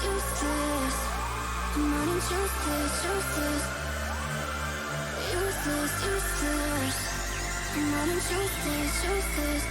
useless. I'm running useless, useless. Useless, useless. I'm running useless, useless.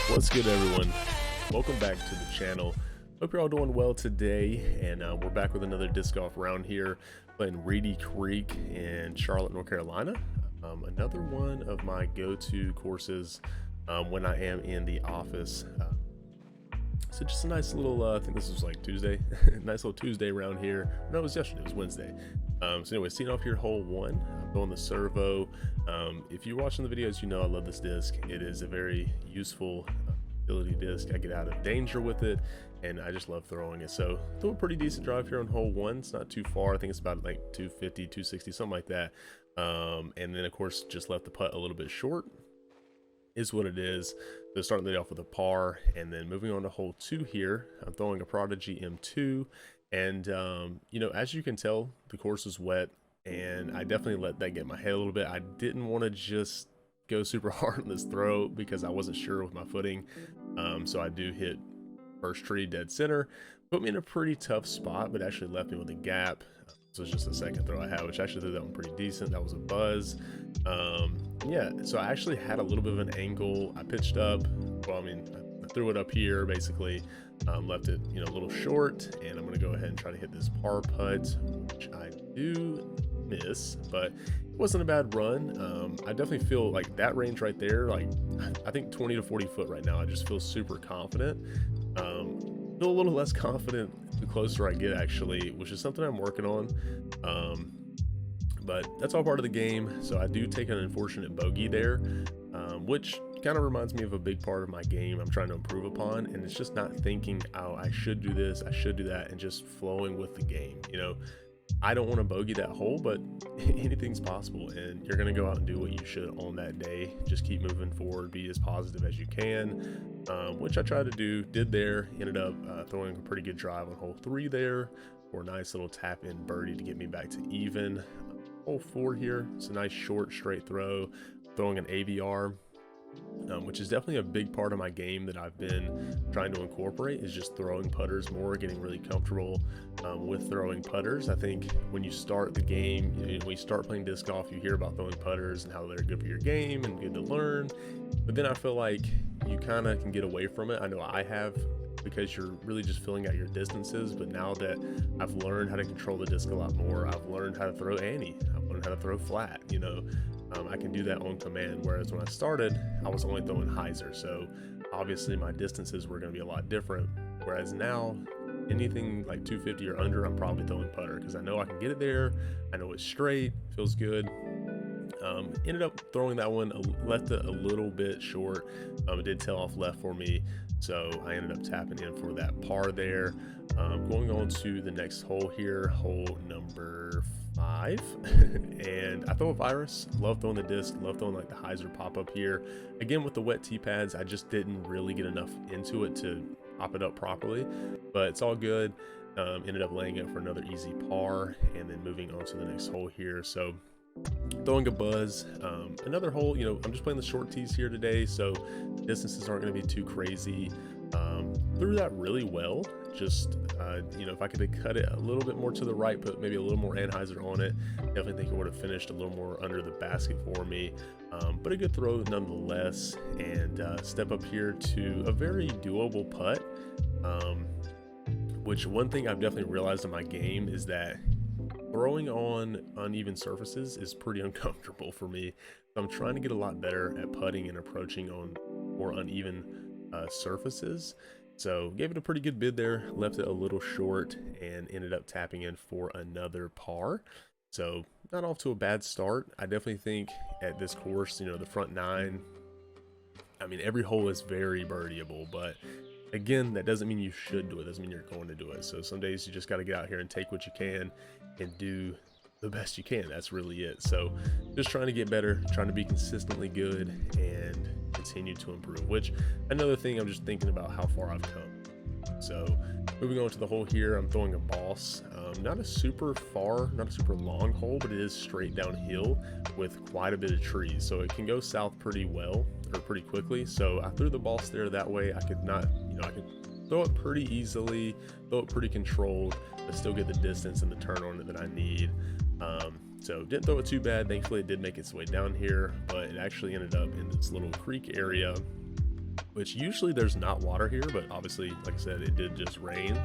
What's good, everyone? Welcome back to the channel. Hope you're all doing well today, and we're back with another disc golf round here, playing Reedy Creek in Charlotte, North Carolina. Another one of my go-to courses when I am in the office. So just a nice little, I think this was like Tuesday, nice little Tuesday round here. No, it was yesterday, it was Wednesday. So anyway, starting off here, hole one, I'm throwing the servo. If you're watching the videos, you know I love this disc. It is a very useful ability disc. I get out of danger with it, and I just love throwing it. So throw a pretty decent drive here on hole one. It's not too far. I think it's about like 250, 260, something like that. And then of course just left the putt a little bit short. Is what it is. So starting the day off with a par, and then moving on to hole two here, I'm throwing a Prodigy M2, and you know, as you can tell, the course is wet, and I definitely let that get in my head a little bit. I didn't want to just go super hard on this throw because I wasn't sure with my footing. So I do hit first tree dead center, put me in a pretty tough spot, but actually left me with a gap. So it's just the second throw I had, which actually threw that one pretty decent. That was a buzz. Yeah, so I actually had a little bit of an angle. I pitched up. Well, I mean, I threw it up here basically. Left it, you know, a little short, and I'm gonna go ahead and try to hit this par putt, which I do miss, but it wasn't a bad run. I definitely feel like that range right there, like I think 20 to 40 foot right now. I just feel super confident. Feel a little less confident the closer I get, actually, which is something I'm working on. But that's all part of the game. So I do take an unfortunate bogey there, which kind of reminds me of a big part of my game I'm trying to improve upon, and it's just not thinking, oh, I should do this, I should do that, and just flowing with the game. You know, I don't want to bogey that hole, but anything's possible, and you're going to go out and do what you should on that day. Just keep moving forward, be as positive as you can, which I tried to do, did there. Ended up throwing a pretty good drive on hole three there for a nice little tap in birdie to get me back to even. Hole four here, it's a nice short straight throw, throwing an AVR. Which is definitely a big part of my game that I've been trying to incorporate, is just throwing putters more, getting really comfortable with throwing putters. I think when you start the game, you know, when you start playing disc golf, you hear about throwing putters and how they're good for your game and good to learn, but then I feel like you kind of can get away from it. I know I have, because you're really just filling out your distances. But now that I've learned how to control the disc a lot more, I've learned how to throw Annie, I've learned how to throw flat, you know. I can do that on command, whereas when I started, I was only throwing hyzer, so obviously my distances were going to be a lot different. Whereas now, anything like 250 or under, I'm probably throwing putter, because I know I can get it there, I know it's straight, feels good. Ended up throwing that one, left it a little bit short. It did tail off left for me, so I ended up tapping in for that par there. Going on to the next hole here, hole number 5, and I throw a virus. Love throwing the disc, love throwing like the hyzer pop up here. Again, with the wet tee pads, I just didn't really get enough into it to pop it up properly, but it's all good. Ended up laying it for another easy par, and then moving on to the next hole here. So throwing a buzz, another hole, you know, I'm just playing the short tees here today, so distances aren't going to be too crazy. Threw that really well. Just you know, if I could have cut it a little bit more to the right, put maybe a little more anhyzer on it, definitely think it would have finished a little more under the basket for me. But a good throw nonetheless, and step up here to a very doable putt. Which one thing I've definitely realized in my game is that throwing on uneven surfaces is pretty uncomfortable for me. I'm trying to get a lot better at putting and approaching on more uneven surfaces. So gave it a pretty good bid there, left it a little short, and ended up tapping in for another par. So not off to a bad start. I definitely think at this course, you know, the front 9, I mean, every hole is very birdieable, but again, that doesn't mean you should do it. It doesn't mean you're going to do it. So some days you just got to get out here and take what you can and do the best you can. That's really it. So just trying to get better, trying to be consistently good and continue to improve, which another thing, I'm just thinking about how far I've come. So moving on to the hole here, I'm throwing a boss. Not a super long hole, but it is straight downhill with quite a bit of trees. So it can go south pretty well, or pretty quickly. So I threw the boss there that way. I could not, you know, I could throw it pretty easily, throw it pretty controlled, but still get the distance and the turn on it that I need. So didn't throw it too bad. Thankfully it did make its way down here, but it actually ended up in this little creek area, which usually there's not water here, but obviously, like I said, it did just rain.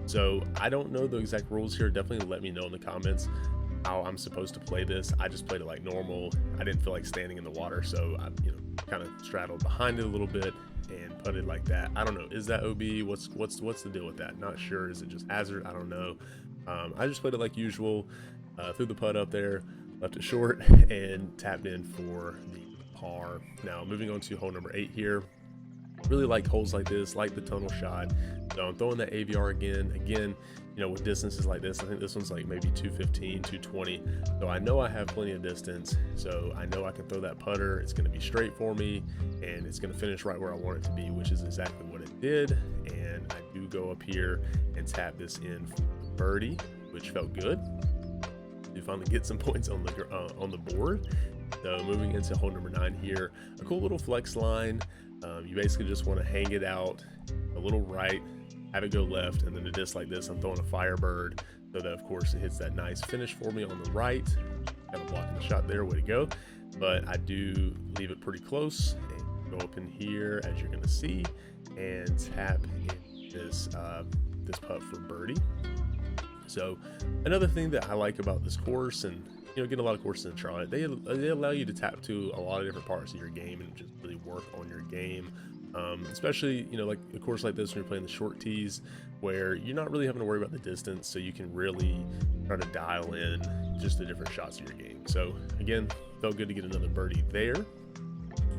So I don't know the exact rules here. Definitely let me know in the comments how I'm supposed to play this. I just played it like normal. I didn't feel like standing in the water, so I, you know, kind of straddled behind it a little bit and putted like that. I don't know. Is that OB? What's the deal with that? Not sure. Is it just hazard? I don't know. I just played it like usual. Threw the putt up there, left it short, and tapped in for the par. Now moving on to hole number 8 here. Really like holes like this, like the tunnel shot. So I'm throwing that AVR again, you know, with distances like this. I think this one's like maybe 215, 220. So I know I have plenty of distance. So I know I can throw that putter. It's going to be straight for me, and it's going to finish right where I want it to be, which is exactly what it did. And I do go up here and tap this in for birdie, which felt good. To finally get some points on the board. So moving into hole number 9 here, a cool little flex line. You basically just want to hang it out a little right, have it go left, and then a disc like this, I'm throwing a Firebird so that of course it hits that nice finish for me on the right. Kind of blocking the shot there, way to go. But I do leave it pretty close and go up in here, as you're going to see, and tap in this putt for birdie. So another thing that I like about this course, and you know, getting a lot of courses in Charlotte, they allow you to tap to a lot of different parts of your game and just really work on your game. Especially, you know, like a course like this when you're playing the short tees, where you're not really having to worry about the distance, so you can really try to dial in just the different shots of your game. So again, felt good to get another birdie there.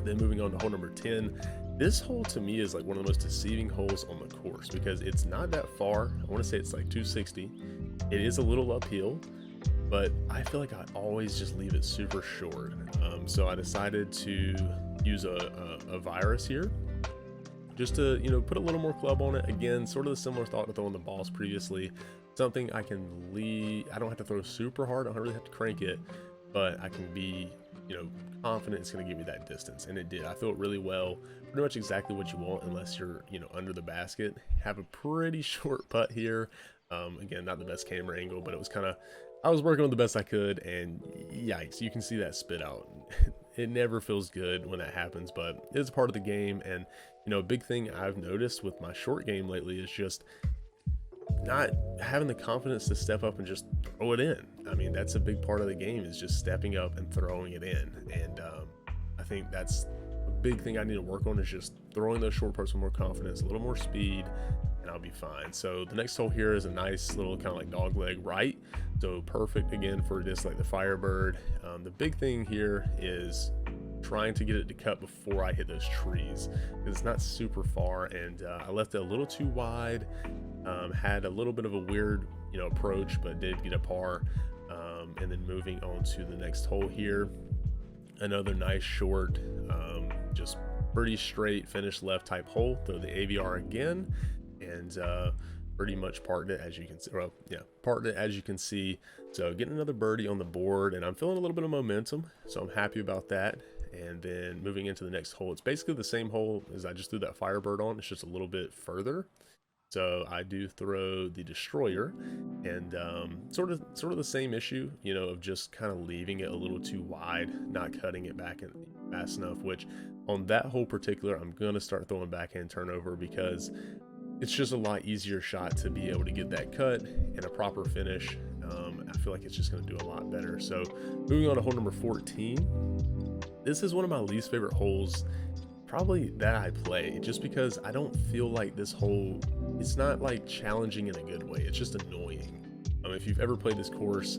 Then moving on to hole number 10. This hole to me is like one of the most deceiving holes on the course because it's not that far. I want to say it's like 260. It is a little uphill, but I feel like I always just leave it super short. So I decided to use a virus here, just to, you know, put a little more club on it. Again, sort of the similar thought to throwing the balls previously. Something I can leave. I don't have to throw super hard. I don't really have to crank it, but I can be, you know, confident it's going to give me that distance, and it did. I feel it really well. Pretty much exactly what you want, unless you're, you know, under the basket. Have a pretty short putt here. Again, not the best camera angle, but it was kind of, I was working on the best I could, and yikes, you can see that spit out. It never feels good when that happens, but it's part of the game. And you know, a big thing I've noticed with my short game lately is just not having the confidence to step up and just throw it in. I mean, that's a big part of the game, is just stepping up and throwing it in. And I think that's a big thing I need to work on, is just throwing those short putts with more confidence, a little more speed, and I'll be fine. So the next hole here is a nice little kind of like dog leg right. So perfect again for just like the Firebird. The big thing here is trying to get it to cut before I hit those trees, because it's not super far, and I left it a little too wide. Had a little bit of a weird, you know, approach, but did get a par. And then moving on to the next hole here, another nice short, just pretty straight finish left type hole. Throw the AVR again, and pretty much parked it, as you can see. Well, yeah, parked it as you can see. So getting another birdie on the board, and I'm feeling a little bit of momentum, so I'm happy about that. And then moving into the next hole, it's basically the same hole as I just threw that Firebird on. It's just a little bit further. So I do throw the Destroyer, and sort of the same issue, you know, of just kind of leaving it a little too wide, not cutting it back in fast enough, which on that hole particular, I'm going to start throwing backhand turnover, because it's just a lot easier shot to be able to get that cut and a proper finish. I feel like it's just going to do a lot better. So moving on to hole number 14. This is one of my least favorite holes probably that I play, just because I don't feel like this hole, it's not like challenging in a good way, it's just annoying. If you've ever played this course,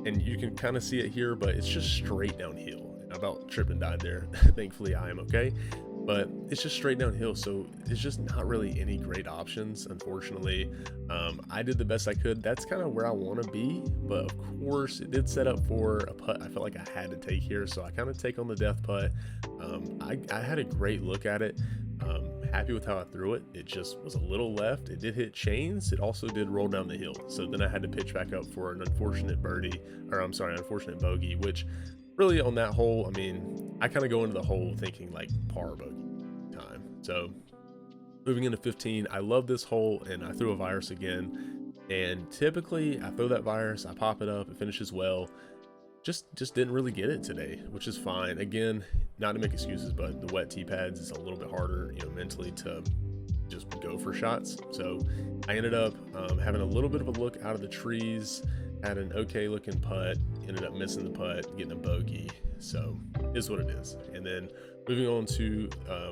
and you can kind of see it here, but it's just straight downhill. I about tripped and died there. Thankfully I am okay, but it's just straight downhill, so it's just not really any great options, unfortunately. I did the best I could. That's kind of where I want to be, but of course it did set up for a putt I felt like I had to take here, so I kind of take on the death putt. I had a great look at it. Happy with how I threw it. It just was a little left. It did hit chains. It also did roll down the hill, so then I had to pitch back up for an unfortunate birdie, or I'm sorry, unfortunate bogey, which really on that hole, I mean, I kind of go into the hole thinking like par bogey time. So moving into 15, I love this hole, and I threw a virus again, and typically I throw that virus, I pop it up, it finishes well. Just didn't really get it today, which is fine. Again, not to make excuses, but the wet tee pads is a little bit harder, you know, mentally to just go for shots. So I ended up having a little bit of a look out of the trees, had an okay looking putt, ended up missing the putt, getting a bogey. So it is what it is. And then moving on to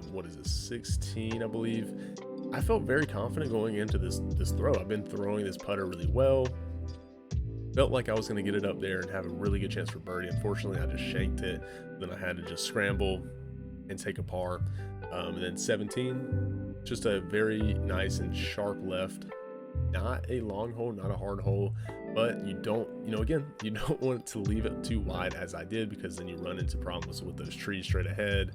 what is this, 16, I believe. I felt very confident going into this throw. I've been throwing this putter really well. Felt like I was going to get it up there and have a really good chance for birdie. Unfortunately, I just shanked it. Then I had to just scramble and take a par. And then 17, just a very nice and sharp left. Not a long hole, not a hard hole, but you don't, you know, again, you don't want to leave it too wide as I did, because then you run into problems with those trees straight ahead.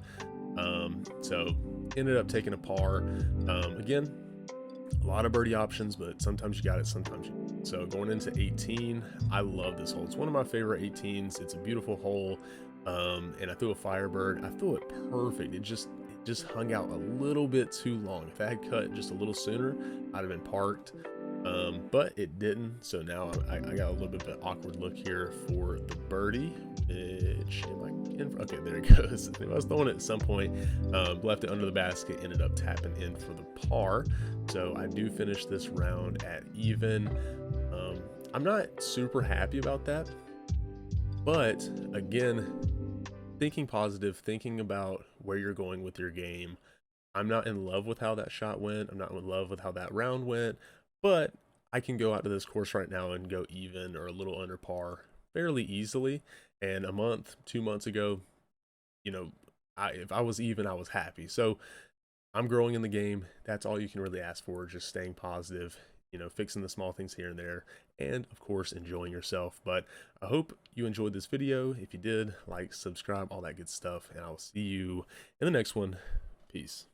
So ended up taking a par. Again, a lot of birdie options, but sometimes you got it, sometimes you don't. So going into 18, I love this hole. It's one of my favorite 18s. It's a beautiful hole, and I threw a Firebird. I threw it perfect. It just hung out a little bit too long. If I had cut just a little sooner, I'd have been parked, but it didn't. So now I got a little bit of an awkward look here for the birdie, which am I in? Okay, there it goes. I was throwing it at some point, left it under the basket, ended up tapping in for the par. So I do finish this round at even. I'm not super happy about that, but again, thinking positive, thinking about where you're going with your game. I'm not in love with how that shot went. I'm not in love with how that round went, but I can go out to this course right now and go even or a little under par fairly easily. And a month, 2 months ago, you know, if I was even, I was happy. So I'm growing in the game. That's all you can really ask for, just staying positive, you know, fixing the small things here and there, and of course enjoying yourself. But I hope you enjoyed this video. If you did, like, subscribe, all that good stuff, and I'll see you in the next one. Peace.